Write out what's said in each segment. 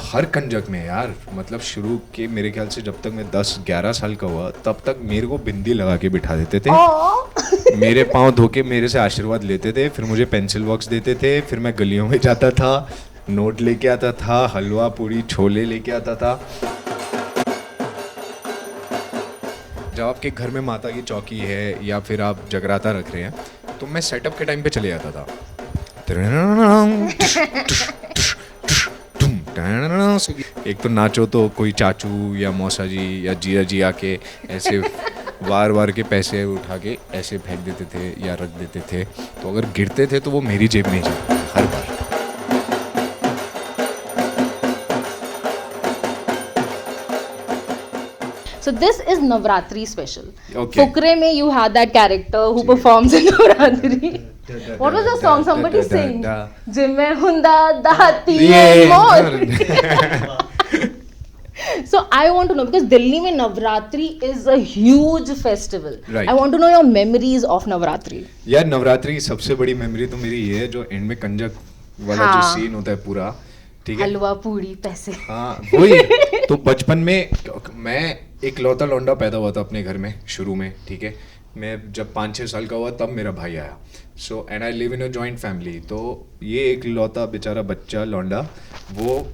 हर कंजक में यार, मतलब शुरू के मेरे ख्याल से जब तक मैं 10-11 साल का हुआ तब तक मेरे को बिंदी लगा के बिठा देते थे। मेरे पाँव धो के मेरे से आशीर्वाद लेते थे, फिर मुझे पेंसिल बॉक्स देते थे, फिर मैं गलियों में जाता था, नोट लेके आता था, हलवा पूड़ी छोले लेके आता था। जब आपके घर में माता की चौकी है या फिर आप जगराता रख रहे हैं तो मैं सेटअप के टाइम पे चले जाता था। एक तो नाचो तो कोई चाचू या मौसा जी या जिया जी आके ऐसे वार वार के पैसे उठा के ऐसे फेंक देते थे या रख देते थे, तो अगर गिरते थे तो वो मेरी जेब में ही जाते थे हर बार। So this is Navratri special. Okay. Fukre mein you had that character who performs in Navratri. What was the song somebody sing? Jimme hunda dahati more. So I want to know, because Delhi mein Navratri is a huge festival. Right. I want to know your memories of Navratri. यार नवरात्रि की सबसे बड़ी memory तो मेरी ये है जो and में कंजक वाला जो सीन होता है पूरा, ठीक है, हलवा पूड़ी पैसे। हाँ वही। तो बचपन में मैं एक लौता लौंडा पैदा हुआ था अपने घर में शुरू में, ठीक है। मैं जब 5-6 साल का हुआ तब मेरा भाई आया। So and I live in a joint family. तो ये एक लौता बेचारा बच्चा लौंडा, वो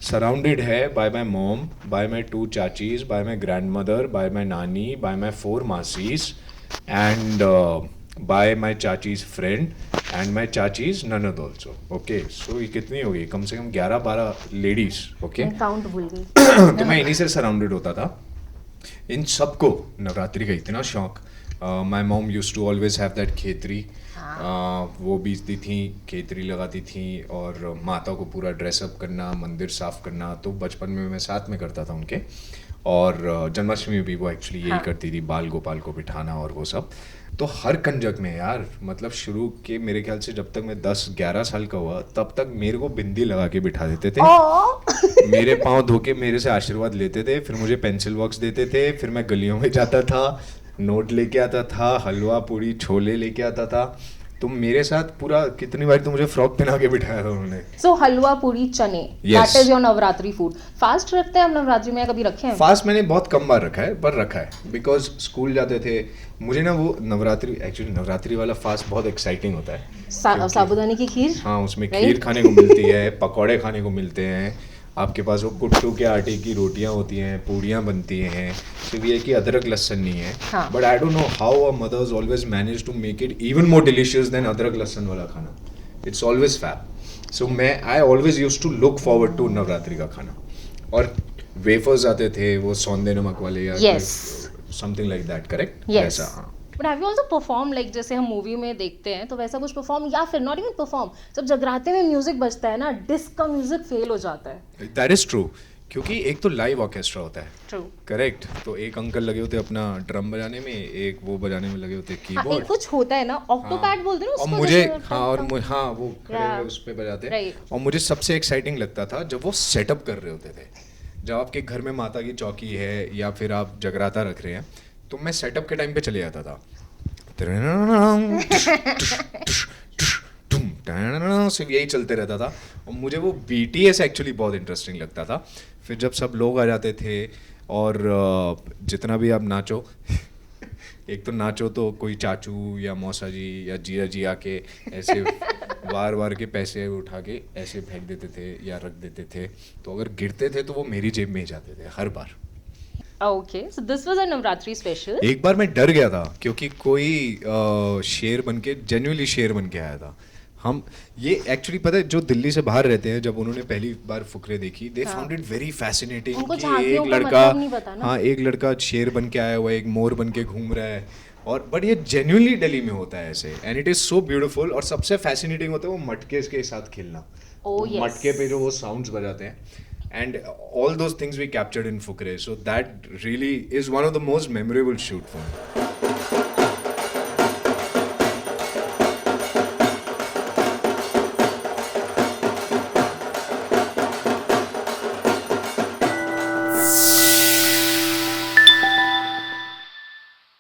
सराउंडेड है by my mom, by my 2 चाचीज, by my grandmother, by my नानी, बाय माई 4 मासीज एंड बाय माई चाचीज फ्रेंड एंड माई चाचीज ननद ऑल्सो। ओके, सो ये कितनी हो गई, कम से कम 11-12 लेडीज। ओके, काउंट भूल गई। तो मैं इन्हीं से सराउंडेड होता था। इन सबको नवरात्रि का इतना शौक। My mom used to always have that खेतरी। वो बीजती थी, खेतरी लगाती थी और माता को पूरा ड्रेसअप करना, मंदिर साफ करना, तो बचपन में मैं साथ में करता था उनके। और जन्माष्टमी में भी वो एक्चुअली यही करती थी, बाल गोपाल को बिठाना और वो सब। तो हर कंजक में यार, मतलब शुरू के मेरे ख्याल से जब तक मैं 10-11 साल का हुआ तब तक मेरे को बिंदी लगा के बिठा देते थे। मेरे पाँव धो के मेरे से आशीर्वाद लेते थे, फिर मुझे पेंसिल बॉक्स देते थे, फिर मैं गलियों में जाता था, नोट लेके आता था, हलवा पूड़ी छोले लेके आता था। तो मेरे साथ पूरा कितनी बार तो मुझे फ्रॉक पहना के बिठाया था उन्होंने। So हलवा पूड़ी चने, Yes. that is your Navratri food. Fast रखते हैं हम नवरात्रि में, कभी रखे हैं? फास्ट मैंने बहुत कम बार रखा है, पर रखा है बिकॉज स्कूल जाते थे। मुझे ना वो नवरात्रि, एक्चुअली नवरात्रि वाला फास्ट बहुत एक्साइटिंग होता है। साबूदाने की खीर। हाँ, उसमें Right? खीर खाने को मिलती है, पकौड़े खाने को मिलते हैं, आपके पास वो कुट्टू के आटे की रोटियां होती हैं, पूड़ियाँ बनती हैं। सिर्फ ये कि अदरक लहसुन नहीं है, हाँ. But I don't know how a mothers always manage to make it even more delicious than अदरक लहसुन वाला खाना। It's always fab. So I always used to look forward to Navratri का खाना। और वेफर्स आते थे वो सौंदे नमक वाले या Yes. Something like that, correct? Yes. वैसा, हाँ। But have you also perform, like जैसे हम मूवी में देखते हैं तो वैसा कुछ परफॉर्म, या फिर नॉट इवन परफॉर्म, जब जगराते में म्यूजिक बजता है ना, डिस्क का म्यूजिक फेल हो जाता है। दैट इज ट्रू, क्योंकि एक तो लाइव ऑर्केस्ट्रा होता है, ट्रू। करेक्ट। तो एक अंकल लगे होते अपना ड्रम बजाने में, एक वो बजाने में लगे होते हाँ, कीबोर्ड। एक कुछ होता है ना, ऑक्टोपैड बोलते हैं ना और उसको, मुझे जैसे हाँ, और हाँ वो खड़े Yeah. हुए उस पे बजाते। Right. और मुझे सबसे एक्साइटिंग लगता था जब वो सेटअप कर रहे होते थे। जब आपके घर में माता की चौकी है या फिर आप जगराता रख रहे हैं तो मैं सेटअप के टाइम पे चले जाता था। सिर्फ यही चलते रहता था और मुझे वो BTS एक्चुअली बहुत इंटरेस्टिंग लगता था। फिर जब सब लोग आ जाते थे और जितना भी आप नाचो एक तो नाचो तो कोई चाचू या मौसा जी या जिया जी आके ऐसे वार वार के पैसे उठा के ऐसे फेंक देते थे या रख देते थे, तो अगर गिरते थे तो वो मेरी जेब में ही जाते थे हर बार। Okay, so this was a Navratri special. एक बार मैं डर गया था क्योंकि कोई शेर बन के, जेन्युइनली शेर बन के आया था। हम ये एक्चुअली पता है, जो दिल्ली से बाहर रहते हैं, जब उन्होंने पहली बार फुकरे देखी, they found it very fascinating उनको कि झांकियों एक का लड़का, मतलब नहीं पता ना। हाँ एक लड़का शेर बन के आया हुआ है, एक मोर बन के घूम रहा है। और बट ये जेन्युइनली दिल्ली में होता है ऐसे, and it is so beautiful. और सबसे फैसिनेटिंग होता है वो मटके के साथ खेलना। Oh, yes. मटके पे जो वो साउंड्स बजाते हैं, and all those things we captured in Fukrey, so that really is one of the most memorable shoot for me.